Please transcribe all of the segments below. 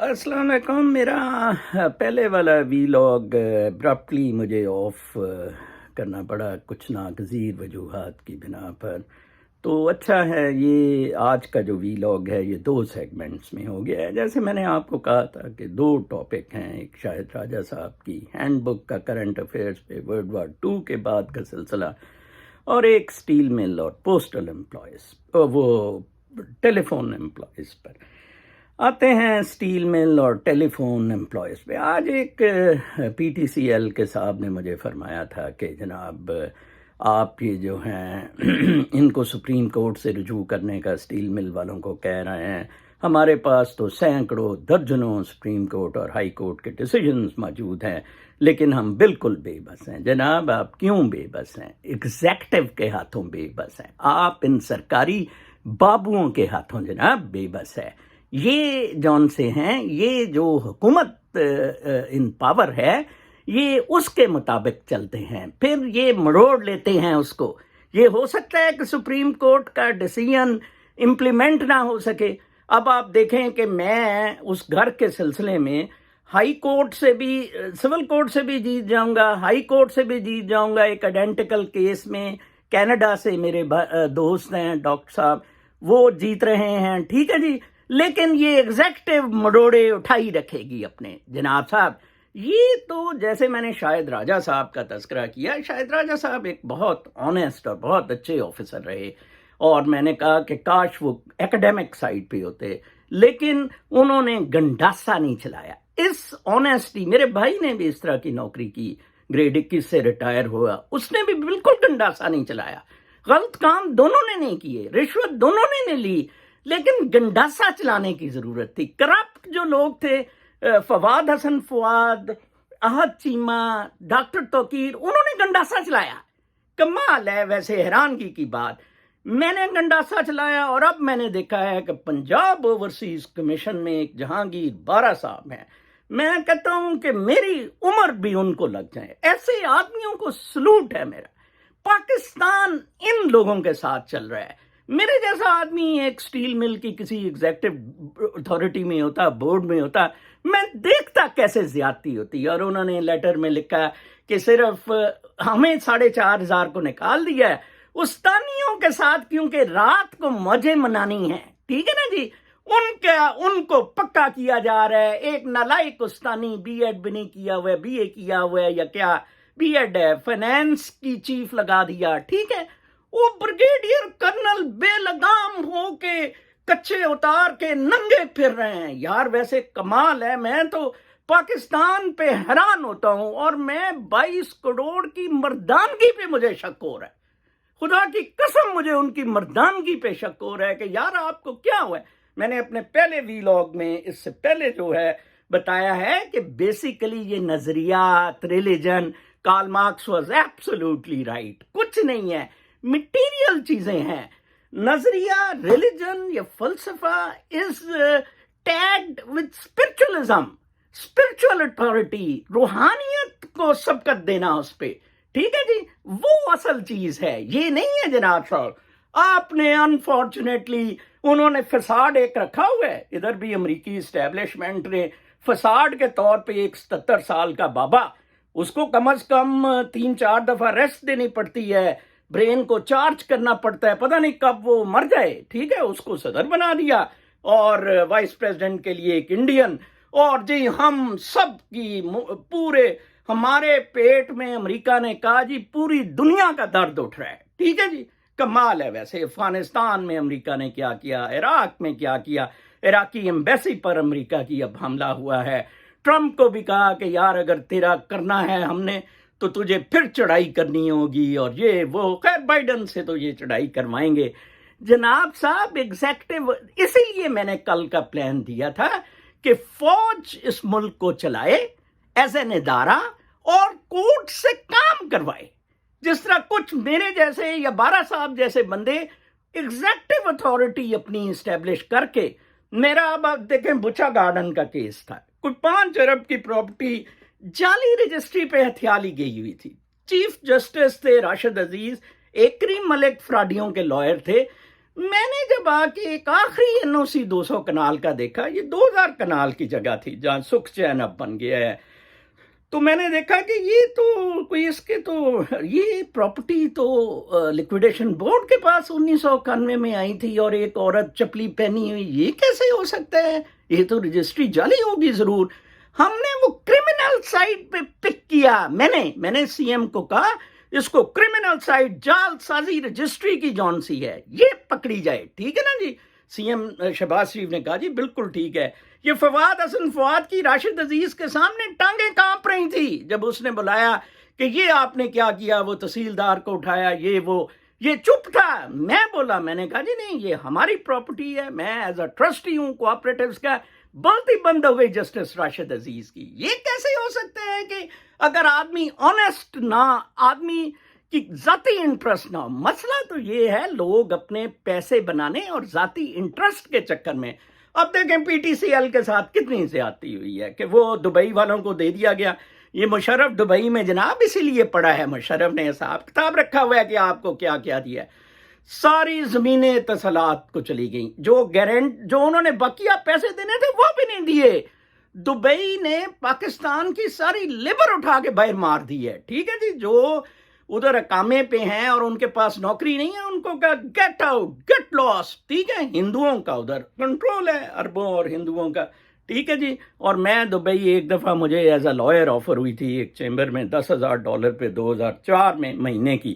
السلام علیکم. میرا پہلے والا وی لاگ ابرپٹلی مجھے آف کرنا پڑا کچھ ناگزیر وجوہات کی بنا پر. تو اچھا ہے یہ آج کا جو وی لاگ ہے یہ 2 سیگمنٹس میں ہو گیا ہے. جیسے میں نے آپ کو کہا تھا کہ 2 ٹاپک ہیں. ایک شاہد راجہ صاحب کی ہینڈ بک کا کرنٹ افیئرس پہ ورلڈ وار 2 کے بعد کا سلسلہ، اور ایک اسٹیل مل اور پوسٹل امپلائیز، وہ ٹیلی فون امپلائیز پر. آتے ہیں اسٹیل مل اور ٹیلی فون امپلائیز پہ. آج ایک پی ٹی سی ایل کے صاحب نے مجھے فرمایا تھا کہ جناب آپ یہ جو ہیں ان کو سپریم کورٹ سے رجوع کرنے کا اسٹیل مل والوں کو کہہ رہے ہیں. ہمارے پاس تو سینکڑوں درجنوں سپریم کورٹ اور ہائی کورٹ کے ڈیسیجنز موجود ہیں، لیکن ہم بالکل بے بس ہیں. جناب آپ کیوں بے بس ہیں؟ ایگزیکٹو کے ہاتھوں بے بس ہیں. آپ ان سرکاری بابوؤں کے ہاتھوں جناب بے بس ہے. یہ جون سے ہیں، یہ جو حکومت ان پاور ہے یہ اس کے مطابق چلتے ہیں، پھر یہ مروڑ لیتے ہیں اس کو. یہ ہو سکتا ہے کہ سپریم کورٹ کا ڈیسیژن امپلیمنٹ نہ ہو سکے. اب آپ دیکھیں کہ میں اس گھر کے سلسلے میں ہائی کورٹ سے بھی، سول کورٹ سے بھی جیت جاؤں گا، ہائی کورٹ سے بھی جیت جاؤں گا. ایک آئیڈینٹیکل کیس میں کینیڈا سے میرے دوست ہیں ڈاکٹر صاحب، وہ جیت رہے ہیں، ٹھیک ہے جی. لیکن یہ ایگزیکٹو مڈوڑے اٹھائی رکھے گی اپنے جناب صاحب. یہ تو جیسے میں نے شاہد راجہ صاحب کا تذکرہ کیا، شاہد راجہ صاحب ایک بہت آنیسٹ اور بہت اچھے آفیسر رہے، اور میں نے کہا کہ کاش وہ ایکڈیمک سائڈ پہ ہوتے، لیکن انہوں نے گنڈاسا نہیں چلایا. اس آنیسٹی، میرے بھائی نے بھی اس طرح کی نوکری کی، گریڈ 21 سے ریٹائر ہوا، اس نے بھی بالکل گنڈاسا نہیں چلایا. غلط کام دونوں نے نہیں کیے، رشوت دونوں نے لی، لیکن گنڈاسا چلانے کی ضرورت تھی. کرپٹ جو لوگ تھے، فواد حسن فواد، احد چیمہ، ڈاکٹر توقیر، انہوں نے گنڈاسا چلایا. کمال ہے. ویسے حیرانگی کی بات، میں نے گنڈاسا چلایا، اور اب میں نے دیکھا ہے کہ پنجاب اوورسیز کمیشن میں ایک جہانگیر بارہ صاحب ہیں. میں کہتا ہوں کہ میری عمر بھی ان کو لگ جائے. ایسے آدمیوں کو سلوٹ ہے میرا. پاکستان ان لوگوں کے ساتھ چل رہا ہے. میرے جیسا آدمی ایک سٹیل مل کی کسی ایگزیکٹو اتھارٹی میں ہوتا، بورڈ میں ہوتا، میں دیکھتا کیسے زیادتی ہوتی. اور انہوں نے لیٹر میں لکھا کہ صرف ہمیں 4,500 کو نکال دیا ہے استانیوں کے ساتھ، کیونکہ رات کو موجیں منانی ہیں، ٹھیک ہے نا جی. ان کو پکا کیا جا رہا ہے. ایک نالائق استانی بی ایڈ بھی نہیں کیا ہوا ہے، بی اے کیا ہوا ہے، یا کیا بی ایڈ ہے، فائنینس کی چیف لگا دیا، ٹھیک ہے. وہ بریگیڈیئر کرنل بے لگام ہو کے کچھے اتار کے ننگے پھر رہے ہیں. یار ویسے کمال ہے. میں تو پاکستان پہ حیران ہوتا ہوں، اور میں 22 کروڑ کی مردانگی پہ مجھے شک ہو رہا ہے. خدا کی قسم مجھے ان کی مردانگی پہ شک ہو رہا ہے کہ یار آپ کو کیا ہوا ہے. میں نے اپنے پہلے وی لاگ میں اس سے پہلے جو ہے بتایا ہے کہ بیسیکلی یہ نظریات، religion, Karl Marx was absolutely right. کچھ نہیں ہے، مٹیریل چیزیں ہیں. نظریہ، ریلیجن یا فلسفہ از ٹیگڈ وتھ اسپرچولزم، اسپرچول اتھارٹی، روحانیت کو سبقت دینا اس پہ، ٹھیک ہے جی. وہ اصل چیز ہے، یہ نہیں ہے جناب صاحب. آپ نے انفارچونیٹلی انہوں نے فساد ایک رکھا ہوا ہے. ادھر بھی امریکی اسٹیبلشمنٹ نے فساد کے طور پہ ایک 77 سال کا بابا، اس کو کم از کم 3-4 دفعہ ریسٹ دینی پڑتی ہے، برین کو چارج کرنا پڑتا ہے، پتہ نہیں کب وہ مر جائے، ٹھیک ہے. اس کو صدر بنا دیا، اور وائس پریزیڈنٹ کے لیے ایک انڈین. اور جی ہم سب کی پورے ہمارے پیٹ میں امریکہ نے کہا جی پوری دنیا کا درد اٹھ رہا ہے، ٹھیک ہے جی. کمال ہے. ویسے افغانستان میں امریکہ نے کیا کیا، عراق میں کیا کیا، عراقی ایمبیسی پر امریکہ کی اب حملہ ہوا ہے. ٹرمپ کو بھی کہا کہ یار اگر تیرا کرنا ہے ہم نے تو تجھے پھر چڑھائی کرنی ہوگی، اور یہ وہ. خیر بائیڈن سے تو یہ چڑھائی کروائیں گے جناب صاحب. ایگزیکٹو، اسی لیے میں نے کل کا پلان دیا تھا کہ فوج اس ملک کو چلائے ایز این ادارہ، اور کورٹ سے کام کروائے. جس طرح کچھ میرے جیسے یا بارہ صاحب جیسے بندے ایگزیکٹو اتھارٹی اپنی اسٹیبلش کر کے. میرا اب آپ دیکھیں بچا گارڈن کا کیس تھا، کوئی 5 ارب کی پراپرٹی جعلی رجسٹری پہ ہتھیالی گئی ہوئی تھی. چیف جسٹس تھے راشد عزیز، ایکری ملک فراڈیوں کے لائر تھے. میں نے جب آ کے ایک آخری NOC 200 کنال کا دیکھا، یہ 2000 کنال کی جگہ تھی جہاں سکھ چین اب بن گیا ہے، تو میں نے دیکھا کہ یہ تو کوئی اس کے تو یہ پراپرٹی تو لیکویڈیشن بورڈ کے پاس 1991 میں آئی تھی، اور ایک عورت چپلی پہنی ہوئی، یہ کیسے ہو سکتا ہے؟ یہ تو رجسٹری جعلی ہوگی ضرور۔ ہم نے وہ کرمنل سائٹ پہ پک کیا، میں نے CM کو کہا اس کو کرمنل سائٹ جعل سازی رجسٹری کی جون سی ہے یہ پکڑی جائے، ٹھیک ہے نا جی؟ CM شہباز شریف نے کہا جی بالکل ٹھیک ہے۔ یہ فواد حسن فواد کی راشد عزیز کے سامنے ٹانگیں کانپ رہی تھی جب اس نے بلایا کہ یہ آپ نے کیا کیا، وہ تحصیلدار کو اٹھایا، یہ چپ تھا۔ میں بولا، میں نے کہا جی نہیں، یہ ہماری پراپرٹی ہے، میں ایز اے ٹرسٹی ہوں کوآپریٹیوز کا۔ بولتی بند ہو گئی جسٹس راشد عزیز کی۔ یہ کیسے ہو سکتا ہے کہ اگر آدمی آنیسٹ نہ، آدمی کی ذاتی انٹرسٹ نہ ہو؟ مسئلہ تو یہ ہے لوگ اپنے پیسے بنانے اور ذاتی انٹرسٹ کے چکر میں، اب دیکھیں PTCL کے ساتھ کتنی زیادتی ہوئی ہے کہ وہ دبئی والوں کو دے دیا گیا۔ یہ مشرف دبئی میں جناب اسی لیے پڑا ہے، مشرف نے حساب کتاب رکھا ہوا ہے کہ آپ کو کیا کیا دیا ہے۔ ساری زمینیں اتصالات کو چلی گئیں، جو انہوں نے بقیہ پیسے دینے تھے وہ بھی نہیں دیے۔ دبئی نے پاکستان کی ساری لیبر اٹھا کے باہر مار دی ہے، ٹھیک ہے جی؟ جو ادھر اقامے پہ ہیں اور ان کے پاس نوکری نہیں ہے، ان کو کہا گیٹ آؤٹ، گیٹ لاسٹ، ٹھیک ہے؟ ہندوؤں کا ادھر کنٹرول ہے، عربوں اور ہندوؤں کا، ٹھیک ہے جی؟ اور میں دبئی ایک دفعہ مجھے ایز اے لائر آفر ہوئی تھی ایک چیمبر میں $10,000 پہ 2004 میں مہینے کی،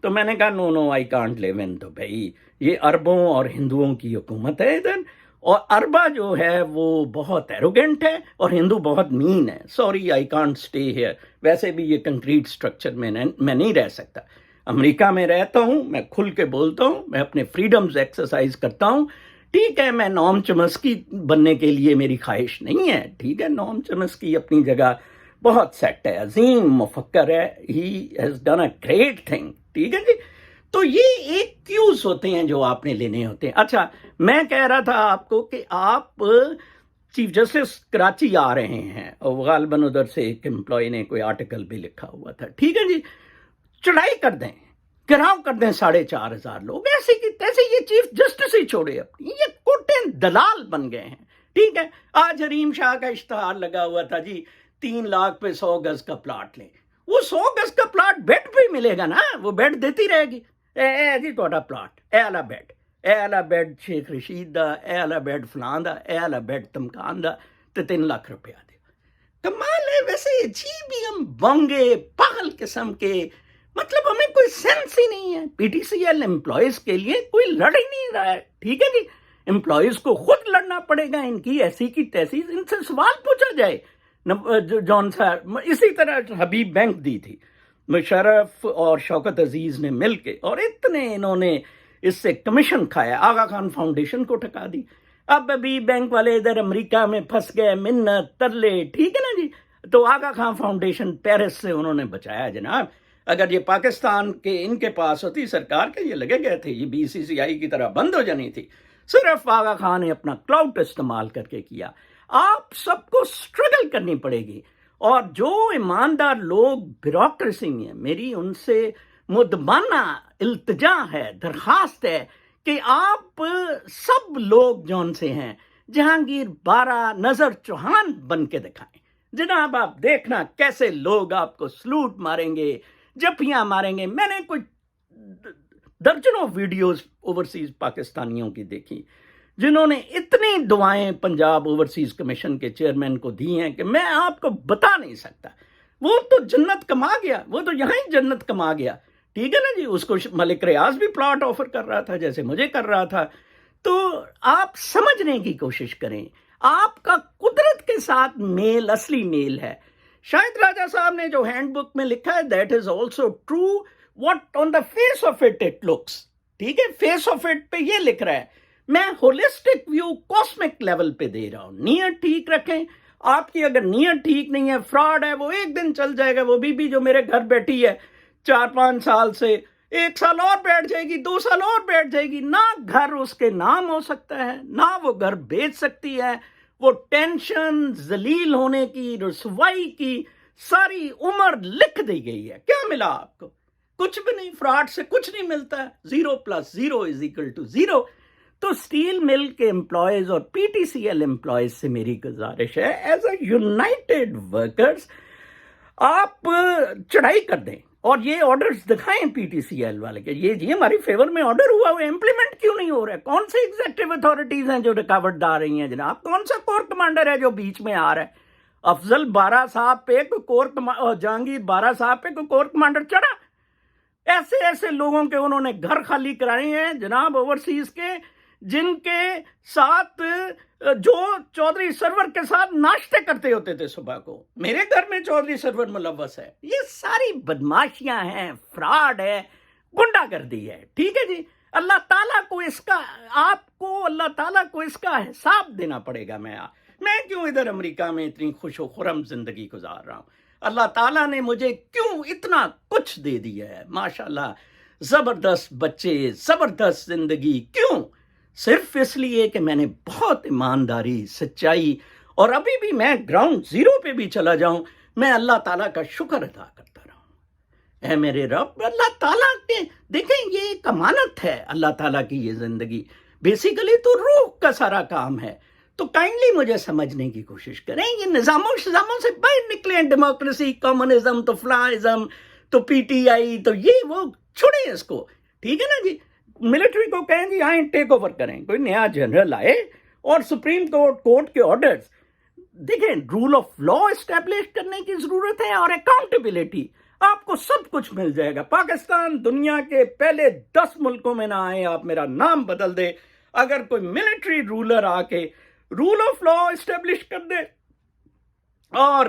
تو میں نے کہا نو I can't leave in Dubai, یہ عربوں اور ہندوؤں کی حکومت ہے ادھر، اور عربہ جو ہے وہ بہت ایروگنٹ ہے اور ہندو بہت مین ہے، sorry I can't stay here. ویسے بھی یہ کنکریٹ سٹرکچر میں نہیں رہ سکتا، امریکہ میں رہتا ہوں، میں کھل کے بولتا ہوں، میں اپنے فریڈمز ایکسرسائز کرتا ہوں، ٹھیک ہے؟ میں نوم چمسکی بننے کے لیے میری خواہش نہیں ہے، ٹھیک ہے؟ نوم چمسکی اپنی جگہ بہت سیٹ ہے، عظیم مفکر ہے، he has done a great thing, ٹھیک ہے جی؟ تو یہ ایک کیوز ہوتے ہیں جو آپ نے لینے ہوتے ہیں۔ اچھا، میں کہہ رہا تھا آپ کو کہ آپ چیف جسٹس کراچی آ رہے ہیں، اور غالباً ادھر سے ایک امپلائی نے کوئی آرٹیکل بھی لکھا ہوا تھا، ٹھیک ہے جی؟ چڑھائی کر دیں، گراؤ کر دیں 4,500 لوگ، ایسے کی تیسے یہ چیف جسٹس ہی چھوڑے اپنی، یہ کوٹیں دلال بن گئے ہیں، ٹھیک ہے؟ آج حریم شاہ کا اشتہار لگا ہوا تھا جی 3 لاکھ پہ 100 گز کا پلاٹ لیں، وہ 100 گز کا پلاٹ بیڈ پہ ملے گا نا، وہ بیڈ دیتی رہے گی، اے جی تھوڑا پلاٹ، اے والا بیڈ، اے والا بیڈ شیخ رشید دا، اے والا بیڈ فلان دا، اے والا بیڈ تمکان دا، تے 3 لاکھ روپیہ دے۔ کمال ہے، ویسے عجیب ہی ہم بونگے پاگل قسم کے، مطلب ہمیں کوئی سینس ہی نہیں ہے۔ PTCL امپلائیز کے لیے کوئی لڑ ہی نہیں رہا ہے، ٹھیک ہے جی؟ امپلائیز کو خود لڑنا پڑے گا، ان کی ایسی کی تیسی، ان سے سوال پوچھا جائے۔ جون صاحب اسی طرح حبیب بینک دی تھی، مشرف اور شوکت عزیز نے مل کے، اور اتنے انہوں نے اس سے کمیشن کھایا، آغا خان فاؤنڈیشن کو ٹھکا دی۔ اب ابھی بینک والے ادھر امریکہ میں پھنس گئے، منت ترلے، ٹھیک ہے نا جی؟ تو آغا خان فاؤنڈیشن پیرس سے انہوں نے بچایا جناب۔ اگر یہ پاکستان کے ان کے پاس ہوتی سرکار کے، یہ لگے گئے تھے، یہ BCCI کی طرح بند ہو جانی تھی۔ صرف آغا خان نے اپنا کلاؤٹ استعمال کر کے کیا۔ آپ سب کو سٹرگل کرنی پڑے گی، اور جو ایماندار لوگ بیوروکریسی میں ہیں، میری ان سے مدمانہ التجا ہے، درخواست ہے کہ آپ سب لوگ جون سے ہیں جہانگیر بارہ نظر چوہان بن کے دکھائیں جناب۔ آپ دیکھنا کیسے لوگ آپ کو سلوٹ ماریں گے، جپیاں ماریں گے۔ میں نے کوئی درجنوں ویڈیوز اوورسیز پاکستانیوں کی دیکھی جنہوں نے اتنی دعائیں پنجاب اوورسیز کمیشن کے چیئرمین کو دی ہیں کہ میں آپ کو بتا نہیں سکتا۔ وہ تو جنت کما گیا، وہ تو یہاں ہی جنت کما گیا، ٹھیک ہے نا جی؟ اس کو ملک ریاض بھی پلاٹ آفر کر رہا تھا جیسے مجھے کر رہا تھا۔ تو آپ سمجھنے کی کوشش کریں، آپ کا قدرت کے ساتھ میل اصلی میل ہے۔ شاہد راجہ صاحب نے جو ہینڈ بک میں لکھا ہے، that is also true what on the face of it looks, ٹھیک ہے؟ فیس آف اٹ پہ یہ لکھ رہا ہے، میں ہولسٹک ویو کاسمک لیول پہ دے رہا ہوں۔ نیت ٹھیک رکھیں، آپ کی اگر نیت ٹھیک نہیں ہے، فراڈ ہے، وہ ایک دن چل جائے گا۔ وہ بی جو میرے گھر بیٹھی ہے 4-5 سال سے، 1 سال اور بیٹھ جائے گی، 2 سال اور بیٹھ جائے گی، نہ گھر اس کے نام ہو سکتا ہے، نہ وہ گھر بیچ سکتی ہے۔ وہ ٹینشن، ذلیل ہونے کی، رسوائی کی ساری عمر لکھ دی گئی ہے۔ کیا ملا آپ کو؟ کچھ بھی نہیں، فراڈ سے کچھ نہیں ملتا، 0 + 0 = 0۔ تو اسٹیل مل کے امپلائیز اور P T C L employees سے میری گزارش ہے، ایز اے یونائٹڈ ورکرز آپ چڑھائی کر دیں اور یہ آرڈرز دکھائیں پی ٹی سی ایل والے کہ یہ ہماری فیور میں آرڈر ہوا ہوا امپلیمنٹ کیوں نہیں ہو رہا ہے؟ کون سی ایگزیکٹو اتھارٹیز ہیں جو رکاوٹ ڈال رہی ہیں جناب؟ کون سا کور کمانڈر ہے جو بیچ میں آ رہا ہے؟ افضل بارہ صاحب پہ جہانگیر بارہ صاحب پہ کوئی کور کمانڈر چڑھا؟ ایسے ایسے لوگوں کے انہوں نے گھر خالی کرائے ہیں جناب اوورسیز کے، جن کے ساتھ جو چودھری سرور کے ساتھ ناشتے کرتے ہوتے تھے صبح کو، میرے گھر میں چودھری سرور ملوث ہے۔ یہ ساری بدماشیاں ہیں، فراڈ ہے، گنڈا گردی ہے، ٹھیک ہے جی۔ اللہ تعالیٰ کو اس کا، آپ کو اللہ تعالیٰ کو اس کا حساب دینا پڑے گا۔ میں کیوں ادھر امریکہ میں اتنی خوش و خرم زندگی گزار رہا ہوں؟ اللہ تعالیٰ نے مجھے کیوں اتنا کچھ دے دیا ہے؟ ماشاءاللہ زبردست بچے، زبردست زندگی، کیوں؟ صرف اس لیے کہ میں نے بہت ایمانداری، سچائی، اور ابھی بھی میں گراؤنڈ زیرو پہ بھی چلا جاؤں میں اللہ تعالیٰ کا شکر ادا کرتا رہا ہوں۔ اے میرے رب، اللہ تعالیٰ کے دیکھیں یہ ایک امانت ہے اللہ تعالیٰ کی یہ زندگی، بیسیکلی تو روح کا سارا کام ہے۔ تو کائنڈلی مجھے سمجھنے کی کوشش کریں، یہ نظاموں سے باہر نکلیں، ڈیموکریسی، کمیونزم، تو فلاازم، تو پی ٹی آئی، تو یہ وہ چھوڑیں اس کو، ٹھیک ہے نا جی۔ ملٹری کو کہیں جی آئیں ٹیک اوور کریں، کوئی نیا جنرل آئے اور سپریم کورٹ کے آرڈرز دیکھیں، رول آف لا اسٹیبلش کرنے کی ضرورت ہے اور اکاؤنٹیبلٹی، آپ کو سب کچھ مل جائے گا۔ پاکستان دنیا کے پہلے 10 ملکوں میں نہ آئے، آپ میرا نام بدل دے، اگر کوئی ملٹری رولر آ کے رول آف لا اسٹیبلش کر دے اور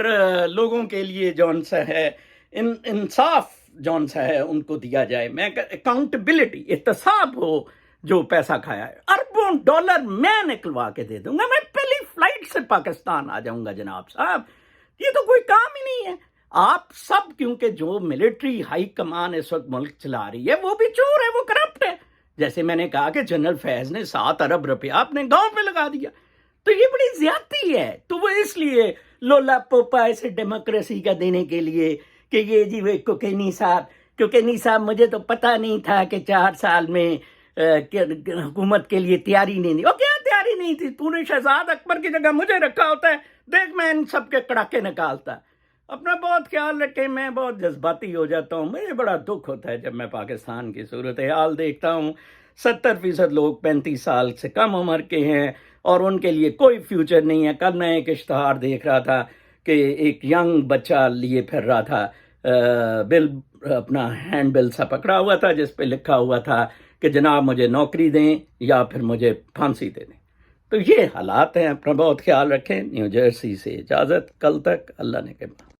لوگوں کے لیے جون سا ہے انصاف جون سا ہے ان کو دیا جائے، میں اکاؤنٹیبلٹی، احتساب ہو جو پیسہ کھایا ہے، اربوں ڈالر میں نکلوا کے دے دوں گا، میں پہلی فلائٹ سے پاکستان آ جاؤں گا جناب صاحب، یہ تو کوئی کام ہی نہیں ہے۔ آپ سب، کیونکہ جو ملٹری ہائی کمان اس وقت ملک چلا رہی ہے وہ بھی چور ہے، وہ کرپٹ ہے۔ جیسے میں نے کہا کہ جنرل فیض نے 7 ارب روپیہ اپنے گاؤں پہ لگا دیا، تو یہ بڑی زیادتی ہے۔ تو وہ اس لیے لولا پوپا اسے ڈیموکریسی کا دینے کے لیے کہ یہ جی وہ کوکینی صاحب مجھے تو پتہ نہیں تھا کہ 4 سال میں حکومت کے لیے تیاری نہیں تھی۔ وہ کیا تیاری نہیں تھی؟ پورے شہزاد اکبر کی جگہ مجھے رکھا ہوتا ہے، دیکھ میں ان سب کے کڑاکے نکالتا۔ اپنا بہت خیال رکھیں، میں بہت جذباتی ہو جاتا ہوں، مجھے بڑا دکھ ہوتا ہے جب میں پاکستان کی صورتحال دیکھتا ہوں۔ 70% لوگ 35 سال سے کم عمر کے ہیں اور ان کے لیے کوئی فیوچر نہیں ہے۔ کل میں ایک اشتہار دیکھ رہا تھا کہ ایک ینگ بچہ لیے پھر رہا تھا، بل اپنا ہینڈ بل سا پکڑا ہوا تھا جس پہ لکھا ہوا تھا کہ جناب مجھے نوکری دیں یا پھر مجھے پھانسی دے دیں۔ تو یہ حالات ہیں، اپنا بہت خیال رکھیں۔ نیو جرسی سے اجازت، کل تک، اللہ نے کہا۔